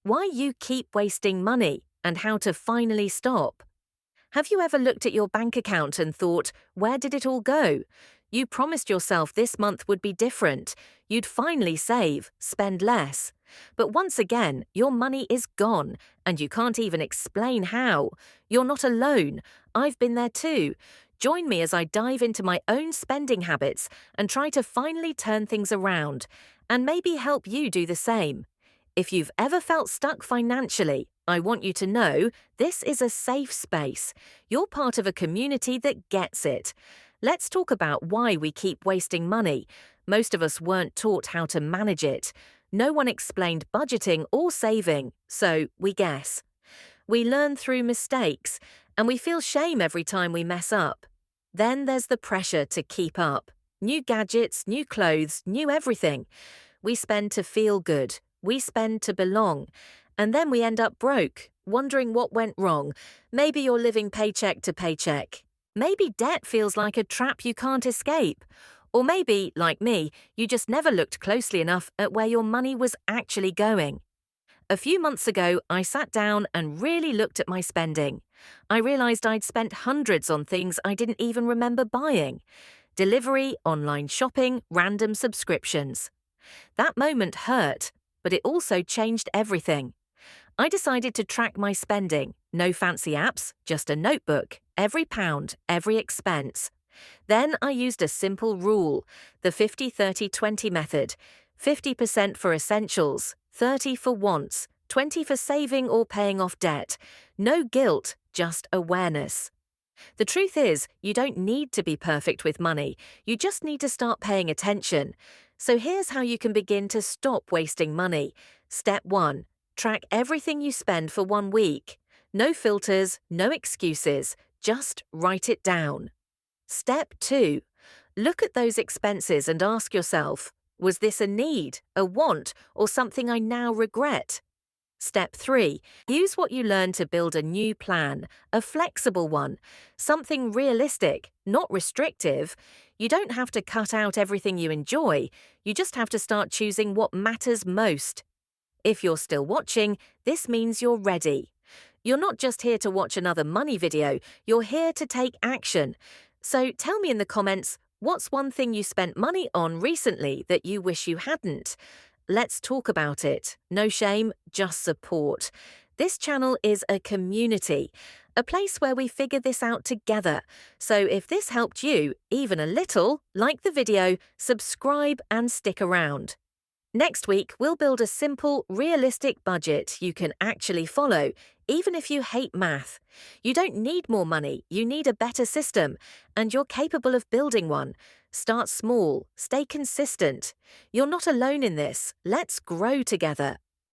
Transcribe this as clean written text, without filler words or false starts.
why you keep wasting money and how to finally stop. Have you ever looked at your bank account and thought, where did it all go? You promised yourself this month would be different. You'd finally save, spend less. But once again, your money is gone, and you can't even explain how. You're not alone. I've been there too. Join me as I dive into my own spending habits and try to finally turn things around, and maybe help you do the same. If you've ever felt stuck financially, I want you to know this is a safe space. You're part of a community that gets it. Let's talk about why we keep wasting money. Most of us weren't taught how to manage it. No one explained budgeting or saving, so we guess. We learn through mistakes, and we feel shame every time we mess up. Then there's the pressure to keep up. New gadgets, new clothes, new everything. We spend to feel good. We spend to belong. And then we end up broke, wondering what went wrong. Maybe you're living paycheck to paycheck. Maybe debt feels like a trap you can't escape. Or maybe, like me, you just never looked closely enough at where your money was actually going. A few months ago, I sat down and really looked at my spending. I realized I'd spent hundreds on things I didn't even remember buying. Delivery, online shopping, random subscriptions. That moment hurt, but it also changed everything. I decided to track my spending. No fancy apps, just a notebook. Every pound, every expense. Then I used a simple rule, the 50-30-20 method. 50% for essentials, 30 for wants, 20 for saving or paying off debt. No guilt, just awareness. The truth is, you don't need to be perfect with money. You just need to start paying attention. So here's how you can begin to stop wasting money. Step 1. Track everything you spend for 1 week. No filters, no excuses. Just write it down. Step 2. Look at those expenses and ask yourself, was this a need, a want, or something I now regret? Step 3. Use what you learned to build a new plan, a flexible one, something realistic, not restrictive. You don't have to cut out everything you enjoy, you just have to start choosing what matters most. If you're still watching, this means you're ready. You're not just here to watch another money video, you're here to take action. So tell me in the comments, what's one thing you spent money on recently that you wish you hadn't? Let's talk about it. No shame, just support. This channel is a community, a place where we figure this out together. So if this helped you, even a little, like the video, subscribe and stick around. Next week, we'll build a simple, realistic budget you can actually follow, even if you hate math. You don't need more money, you need a better system, and you're capable of building one. Start small, stay consistent. You're not alone in this. Let's grow together.